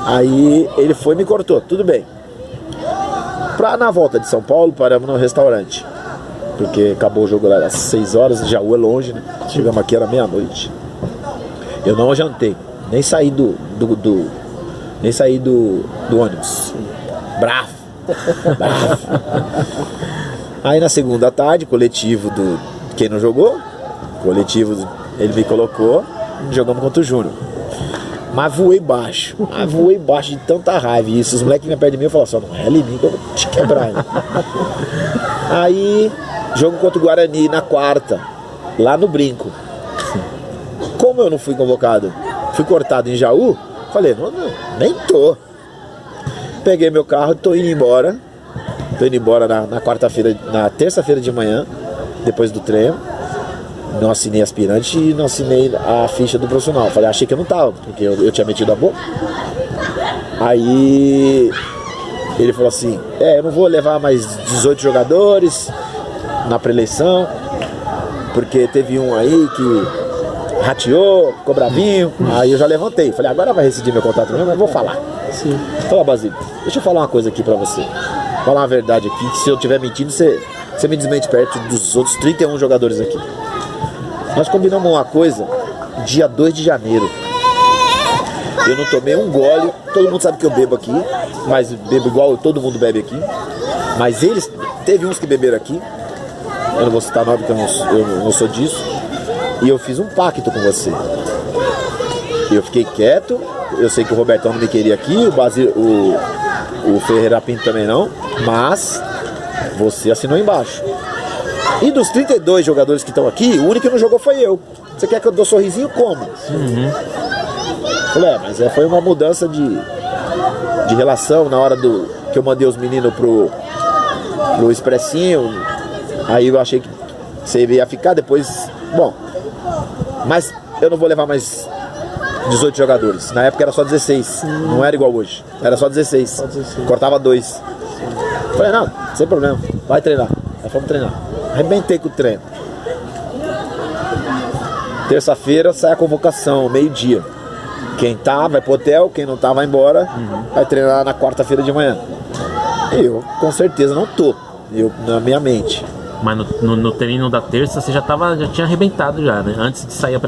Aí ele foi e me cortou, tudo bem. Na volta de São Paulo, paramos no restaurante. Porque acabou o jogo lá às 6 horas, Jaú é longe, né? Chegamos aqui, era meia-noite. Eu não jantei, nem saí do ônibus. Bravo. Aí na segunda tarde, coletivo do quem não jogou, ele me colocou, jogamos contra o Júnior. Mas voei baixo de tanta raiva. E isso, os moleques vinham perto de mim e falaram assim, não é ali mim que eu vou te quebrar, né? Aí, jogo contra o Guarani na quarta, lá no Brinco. Como eu não fui convocado, fui cortado em Jaú, falei, não, nem tô. Peguei meu carro, tô indo embora na quarta-feira, na terça-feira de manhã, depois do treino. Não assinei aspirante e não assinei a ficha do profissional. Falei, achei que eu não tava, porque eu tinha metido a boca. Aí ele falou assim, eu não vou levar mais 18 jogadores na pré-eleição, porque teve um aí que rateou, ficou bravinho. Aí eu já levantei, falei, agora vai rescindir meu contrato mesmo, mas eu vou falar. Sim. Fala, Basílio, deixa eu falar uma coisa aqui pra você. Falar uma verdade aqui, que se eu estiver mentindo, você me desmente perto dos outros 31 jogadores aqui. Nós combinamos uma coisa, dia 2 de janeiro. Eu não tomei um gole, todo mundo sabe que eu bebo aqui, mas bebo igual todo mundo bebe aqui. Mas teve uns que beberam aqui, eu não vou citar nome porque eu não sou disso. E eu fiz um pacto com você. Eu fiquei quieto, eu sei que o Robertão não me queria aqui, o Ferreira Pinto também não, mas você assinou embaixo. E dos 32 jogadores que estão aqui, o único que não jogou foi eu. Você quer que eu dou sorrisinho como? Uhum. Falei, mas foi uma mudança de relação na hora que eu mandei os meninos pro expressinho. Aí eu achei que você ia ficar depois. Bom, mas eu não vou levar mais 18 jogadores. Na época era só 16, não era igual hoje. Era só 16. Cortava 2. Falei, não, sem problema, vai treinar. Aí fomos treinar. Arrebentei com o treino. Terça-feira sai a convocação, meio-dia. Quem tá vai pro hotel, quem não tá vai embora. Vai treinar na quarta-feira de manhã. Eu com certeza não tô. Na minha mente. Mas no treino da terça você já tinha arrebentado já, né? Antes de sair a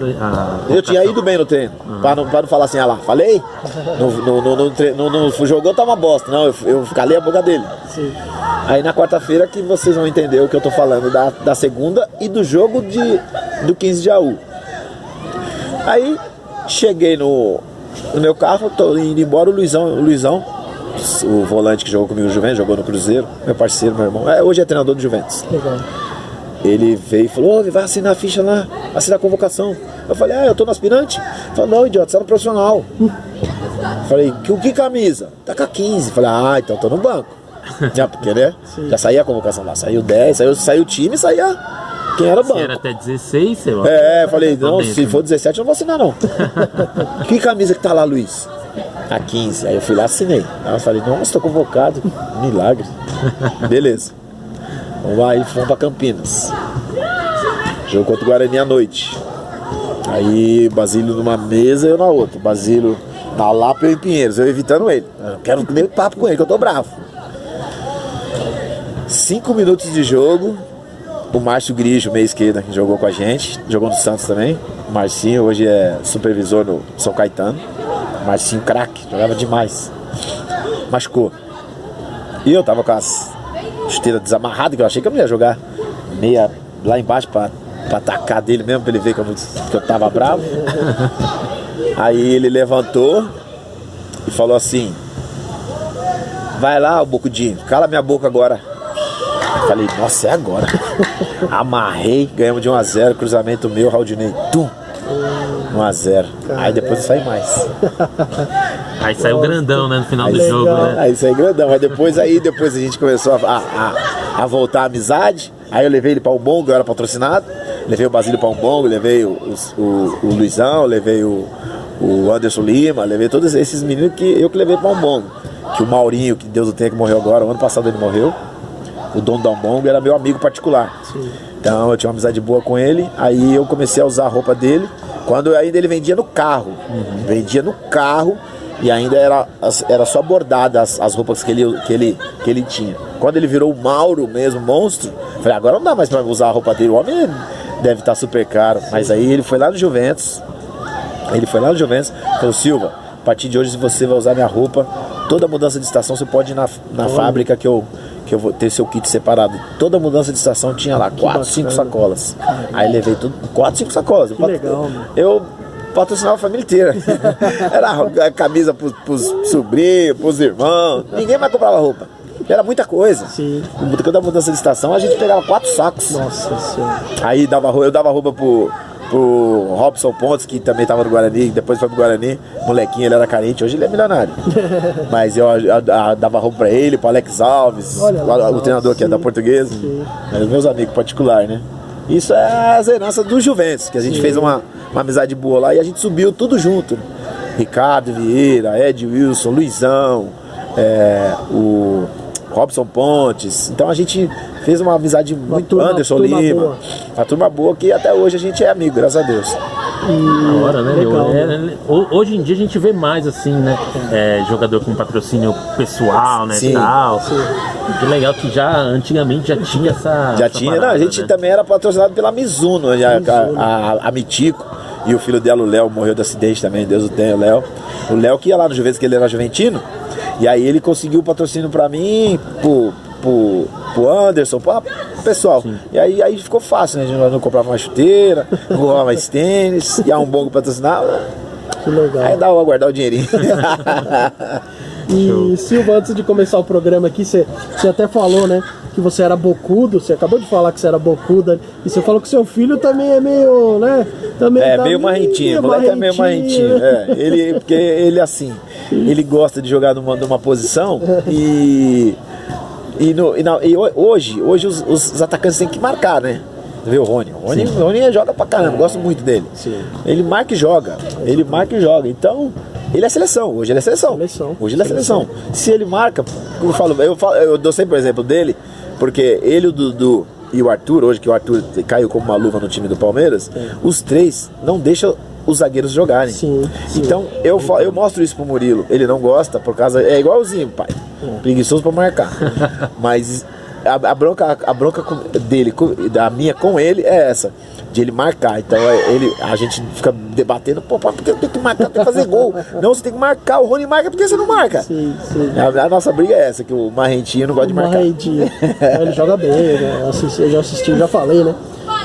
eu tinha ido bem no treino. Pra não falar assim, lá, falei? No jogou tá uma bosta. Não, eu calei a boca dele. Sim. Aí na quarta-feira que vocês vão entender o que eu tô falando da segunda e do jogo do 15 de Jaú. Aí cheguei no meu carro, tô indo embora, o Luizão, o volante que jogou comigo no Juventus, jogou no Cruzeiro, meu parceiro, meu irmão, hoje é treinador do Juventus. Legal. Ele veio e falou, vai assinar a ficha lá, assinar a convocação. Eu falei, eu tô no aspirante? Ele falou, não, idiota, você é no profissional. Falei, que camisa? Tá com a 15. Falei, então tô no banco. Já, porque, né? Sim. Já saía a convocação lá, saiu 10, saiu o time, saía quem era o banco. Se era até 16, sei lá. Falei, não, se for 17 eu não vou assinar não. Que camisa que tá lá, Luiz? A 15. Aí eu fui lá, assinei. Aí eu falei, nossa, tô convocado. Milagre. Beleza. Vamos lá, e fomos pra Campinas. Jogo contra o Guarani à noite. Aí Basílio numa mesa e eu na outra. Basílio na Lapa e eu em Pinheiros, eu evitando ele. Eu quero nem papo com ele, que eu tô bravo. 5 minutos de jogo. O Márcio Grigio, meia esquerda, que jogou com a gente, jogou no Santos também. O Marcinho hoje é supervisor no São Caetano. O Marcinho craque, jogava demais. Machucou. E eu tava com as chuteiras desamarradas, que eu achei que eu não ia jogar. Meia lá embaixo pra atacar dele mesmo, pra ele ver que eu tava bravo. Aí ele levantou e falou assim: vai lá, Bocudinho, cala minha boca agora. Eu falei, nossa, é agora. Amarrei, ganhamos de 1-0, cruzamento meu, Raudinei, 1-0. Aí depois não sai mais. Aí saiu grandão, né, no final do jogo, né? Aí saiu grandão, mas depois a gente começou a voltar a amizade. Aí eu levei ele para o Bongo, eu era patrocinado. Levei o Basílio para o Bongo, levei o Luizão, levei o Anderson Lima, levei todos esses meninos que levei para o Bongo. Que o Maurinho, que Deus o tenha, que morreu agora, o ano passado ele morreu. O dono da Umbongo era meu amigo particular. Sim. Então eu tinha uma amizade boa com ele. Aí eu comecei a usar a roupa dele. Quando ainda ele vendia no carro. Vendia no carro. E ainda era só bordada as roupas que ele tinha. Quando ele virou o Mauro mesmo, monstro, falei, agora não dá mais pra usar a roupa dele. O homem deve estar super caro. Sim. Mas aí ele foi lá no Juventus. Falou, Silva, a partir de hoje, se você vai usar minha roupa, toda mudança de estação você pode ir na fábrica que eu vou ter seu kit separado. Toda mudança de estação tinha lá 4, 5 sacolas. Aí levei tudo, 4, 5 sacolas. Que legal, eu patrocinava a família inteira. Era camisa pros sobrinhos, pros irmãos. Ninguém mais comprava roupa. Era muita coisa. Sim. Toda mudança de estação a gente pegava 4 sacos. Nossa Senhora. Aí eu dava roupa pro Robson Pontes, que também tava no Guarani, depois foi pro Guarani, molequinho, ele era carente, hoje ele é milionário. Mas eu dava roupa pra ele, pro Alex Alves, o treinador que é da Portuguesa, meus amigos particulares, né? Isso é as heranças do Juventus, que a gente fez uma amizade boa lá e a gente subiu tudo junto. Ricardo Vieira, Ed Wilson, Luizão, o Robson Pontes. Então a gente fez uma amizade muito. Anderson Lima, uma turma boa que até hoje a gente é amigo, graças a Deus. Na hora, né? Hoje em dia a gente vê mais assim, né? Jogador com patrocínio pessoal, né? Sim. Tal. Sim. Que legal que antigamente já tinha essa. Já tinha, parada, a gente também era patrocinado pela Mizuno, a Mitico. E o filho dela, o Léo, morreu de acidente também, Deus o tenha, o Léo. O Léo que ia lá no Juventus, que ele era juventino. E aí ele conseguiu o patrocínio pra mim, pro Anderson, pro pessoal. Sim. E aí ficou fácil, né? A gente não comprava mais chuteira, não comprava mais tênis, e a Umbongo patrocinava. Que legal. Aí dava pra guardar o dinheirinho. E Silva, antes de começar o programa aqui, você até falou, né? Que você era bocudo, você acabou de falar que você era bocuda, e você falou que seu filho também é meio, né? Também meio marrentinho, o moleque é meio marrentinho. Porque ele assim, ele gosta de jogar numa posição e hoje os atacantes têm que marcar, né? Você vê o Rony joga pra caramba, gosto muito dele. Sim. Ele marca e joga, então ele é seleção, hoje ele é seleção. Hoje ele é seleção. Se ele marca, eu dou sempre o exemplo dele, porque ele, o Dudu e o Arthur, hoje que o Arthur caiu como uma luva no time do Palmeiras, os três não deixam os zagueiros jogarem. Sim. Então eu mostro isso pro Murilo, ele não gosta, por causa, é igualzinho, pai, preguiçoso pra marcar. Mas a bronca dele, da minha com ele é essa, de ele marcar. Então a gente fica debatendo, porque eu tenho que marcar, tem que fazer gol. Não, você tem que marcar, o Rony marca, porque você não marca? Sim. A nossa briga é essa, que o Marrentinho não gosta de marcar. Marrentinho, ele joga bem, né? Eu já assisti, já falei, né?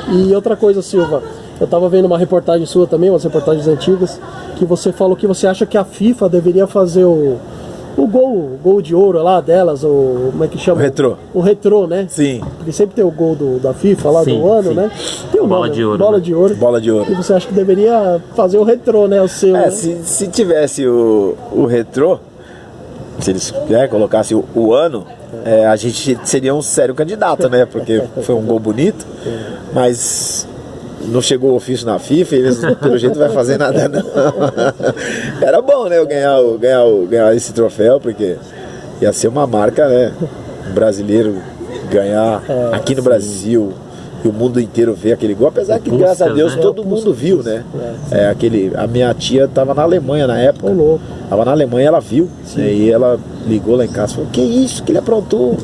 E outra coisa, Silva, eu tava vendo uma reportagem sua também, umas reportagens antigas, que você falou que você acha que a FIFA deveria fazer o gol de ouro lá delas, como é que chama? O retrô, né? Sim. Porque sempre tem o gol da FIFA lá do ano, né? Tem o Bola de Ouro. Bola de Ouro. E você acha que deveria fazer o retrô, né? O seu. Se tivesse o retrô, se eles colocassem o ano, a gente seria um sério candidato, né? Porque foi um gol bonito, mas não chegou o ofício na FIFA e eles, pelo jeito, não vai fazer nada, não. Era bom, né? Eu ganhar esse troféu, porque ia ser uma marca, né? Um brasileiro ganhar aqui no Brasil e o mundo inteiro ver aquele gol, apesar que, graças a Deus, todo mundo viu, né? A minha tia estava na Alemanha na época. Tava na Alemanha, ela viu, né, e ela ligou lá em casa e falou: que isso que ele aprontou?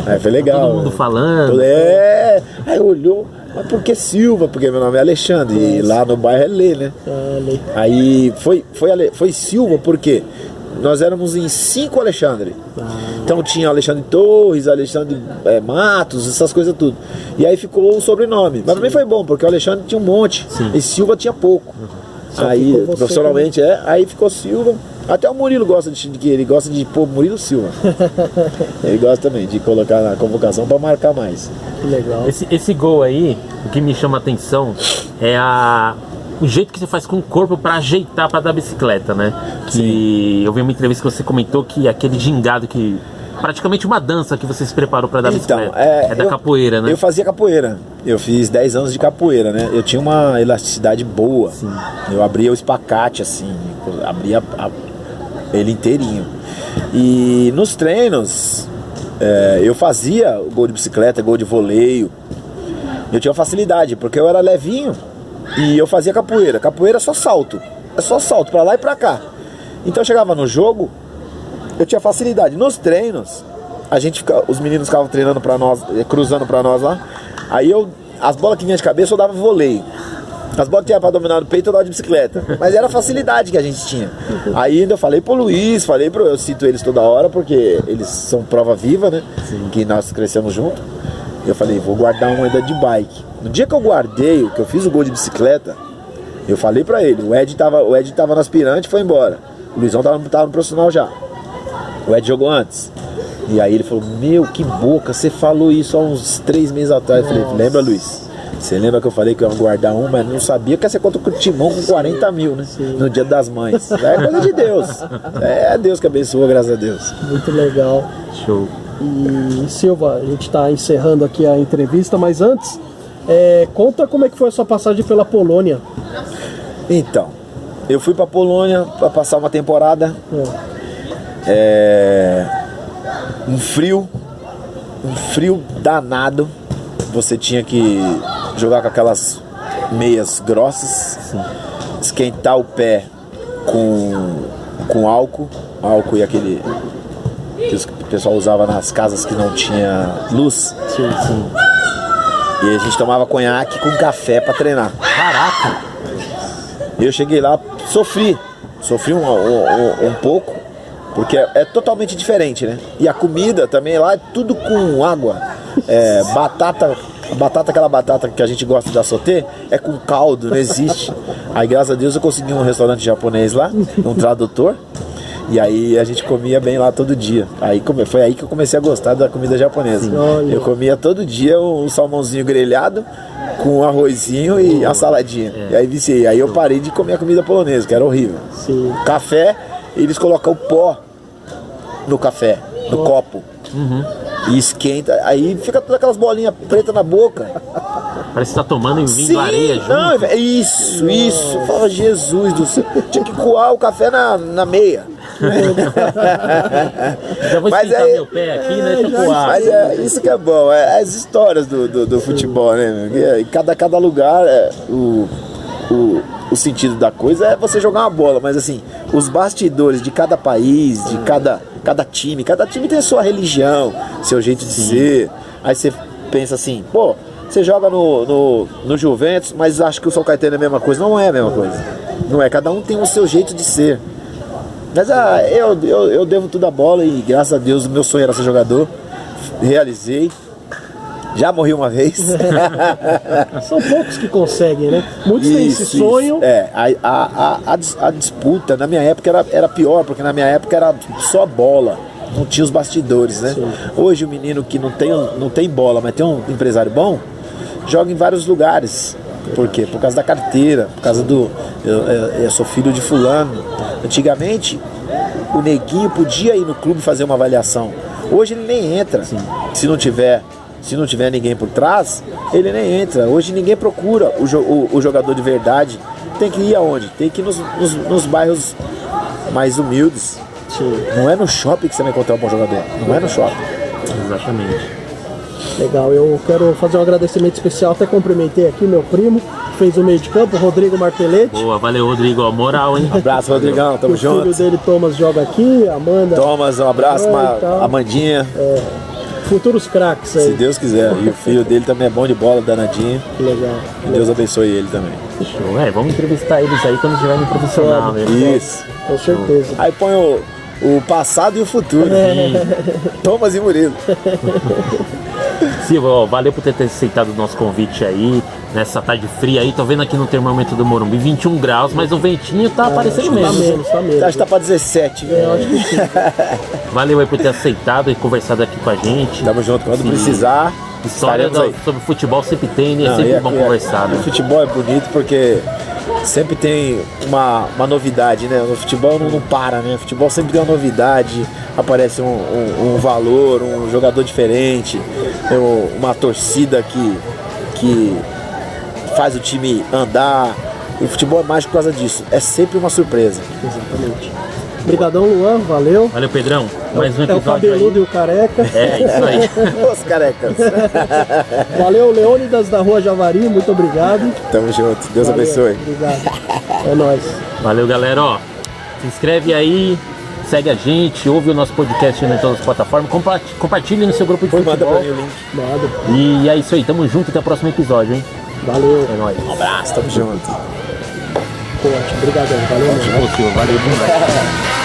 Aí foi legal. Todo mundo falando. Aí olhou, mas por que Silva? Porque meu nome é Alexandre, e lá no bairro é Lê, né? Aí foi Silva porque nós éramos em 5 Alexandre. Então tinha Alexandre Torres, Alexandre Matos, essas coisas tudo. E aí ficou o sobrenome. Mas também foi bom, porque o Alexandre tinha um monte, e Silva tinha pouco. Aí, profissionalmente, aí ficou Silva. Até o Murilo gosta de pôr Murilo Silva. Ele gosta também de colocar na convocação para marcar mais. Que legal. Esse gol aí, o que me chama a atenção é o jeito que você faz com o corpo para ajeitar para dar bicicleta, né? Que eu vi uma entrevista que você comentou que aquele gingado que praticamente uma dança que você se preparou para dar bicicleta. Da capoeira, né? Eu fazia capoeira. Eu fiz 10 anos de capoeira, né? Eu tinha uma elasticidade boa. Sim. Eu abria o espacate assim, abria ele inteirinho. E nos treinos eu fazia gol de bicicleta, gol de voleio. Eu tinha facilidade, porque eu era levinho e eu fazia capoeira. Capoeira é só salto. É só salto pra lá e pra cá. Então eu chegava no jogo, eu tinha facilidade. Nos treinos, os meninos ficavam treinando pra nós, cruzando pra nós lá. Aí as bolas que vinham de cabeça eu dava voleio. As bolas que tinha pra dominar no peito eu dava de bicicleta. Mas era a facilidade que a gente tinha. Aí ainda eu falei pro Luiz, eu cito eles toda hora, porque eles são prova viva, né? Sim. Que nós crescemos junto. Eu falei, vou guardar uma ainda de bike. No dia que eu guardei, que eu fiz o gol de bicicleta, eu falei pra ele, o Ed tava no aspirante e foi embora. O Luizão tava no profissional já. O Ed jogou antes. E aí ele falou, meu, que boca, você falou isso há uns 3 meses atrás. Eu falei, lembra, Luiz? Você lembra que eu falei que eu ia guardar um, mas não sabia que ia ser contra o Timão com 40 mil, né? Sim. No Dia das Mães. É coisa de Deus. É Deus que abençoa, graças a Deus. Muito legal. Show. E Silva, a gente está encerrando aqui a entrevista, mas antes, conta como é que foi a sua passagem pela Polônia. Então, eu fui pra Polônia para passar uma temporada. Um frio danado. Você tinha que jogar com aquelas meias grossas. Sim. Esquentar o pé com álcool e aquele que o pessoal usava nas casas que não tinha luz. Sim, sim. E a gente tomava conhaque com café pra treinar. Caraca! Eu cheguei lá, sofri um pouco, porque é totalmente diferente, né? E a comida também lá é tudo com água. Aquela batata que a gente gosta de assotê, é com caldo, não existe. Aí, graças a Deus, eu consegui um restaurante japonês lá, um tradutor. E aí a gente comia bem lá todo dia. Foi aí que eu comecei a gostar da comida japonesa. Eu comia todo dia um salmãozinho grelhado com um arrozinho e a saladinha. E aí viciei. Aí eu parei de comer a comida polonesa, que era horrível. Sim. Café, eles colocam o pó no café, no copo. E esquenta, aí fica todas aquelas bolinhas pretas na boca. Parece que tá tomando em vinho de areia junto. Não, isso. Fala, Jesus do céu. Tinha que coar o café na meia. Já vou esquentar meu pé aqui, né? Deixa eu coar. Mas isso que é bom, as histórias do futebol, né? Em cada lugar, o sentido da coisa é você jogar uma bola, mas assim, os bastidores de cada país, de cada time tem sua religião, seu jeito de ser. Aí você pensa assim, pô, você joga no Juventus, mas acha que o São Caetano é a mesma coisa. Não é a mesma coisa. Não é, cada um tem o seu jeito de ser. Mas eu devo tudo a bola e graças a Deus o meu sonho era ser jogador. Realizei. Já morri uma vez. São poucos que conseguem, né? Muitos têm esse sonho. A disputa na minha época era pior, porque na minha época era só bola. Não tinha os bastidores, né? Sim. Hoje o menino que não tem bola, mas tem um empresário bom, joga em vários lugares. Por quê? Por causa da carteira, por causa eu sou filho de fulano. Antigamente, o Neguinho podia ir no clube fazer uma avaliação. Hoje ele nem entra. Sim. Se não tiver ninguém por trás, ele nem entra. Hoje ninguém procura o jogador de verdade. Tem que ir aonde? Tem que ir nos bairros mais humildes. Sim. Não é no shopping que você vai encontrar um bom jogador. Não é no shopping. Exatamente. Legal, eu quero fazer um agradecimento especial, até cumprimentei aqui meu primo, que fez o meio de campo, Rodrigo Martelete. Boa, valeu, Rodrigo. Ó, moral, hein? Abraço, Rodrigão, tamo junto. O filho dele, Thomas, joga aqui, Amanda. Thomas, um abraço, Amandinha. Futuros craques aí. Se Deus quiser. E o filho dele também é bom de bola, danadinho. Que legal. Que Deus abençoe ele também. Show. Vamos entrevistar eles aí quando tiver no profissional, né? Isso. Com certeza. Aí põe o passado e o futuro. Thomas e Murilo. Silva, ó, valeu por ter aceitado o nosso convite aí, nessa tarde fria aí. Tô vendo aqui no termômetro do Morumbi, 21 graus, mas o ventinho tá aparecendo menos. Tá menos. Acho que tá pra 17. Eu acho que sim. Valeu aí por ter aceitado e conversado aqui com a gente. Tamo junto, quando precisar. História sobre futebol sempre tem, né? Sempre bom conversar. O futebol é bonito porque sempre tem uma novidade, né? O futebol não para, né? O futebol sempre tem uma novidade, aparece um valor, um jogador diferente, uma torcida que faz o time andar. E o futebol é mágico por causa disso. É sempre uma surpresa. Exatamente. Obrigadão, Luan, valeu. Valeu, Pedrão. Mais um episódio. É o cabeludo aí. E o careca. É, isso aí. Os carecas. Valeu, Leônidas da Rua Javari, muito obrigado. Tamo junto, Deus Valeu, abençoe. Obrigado. É nóis. Valeu, galera. Ó, se inscreve aí, segue a gente, ouve o nosso podcast em todas as plataformas, compartilhe no seu grupo de futebol. Manda pra mim o link. Manda. E é isso aí, tamo junto, até o próximo episódio, hein? Valeu. É nóis. Um abraço, tamo junto. Ótimo, obrigadão. Valeu, mano. Valeu demais.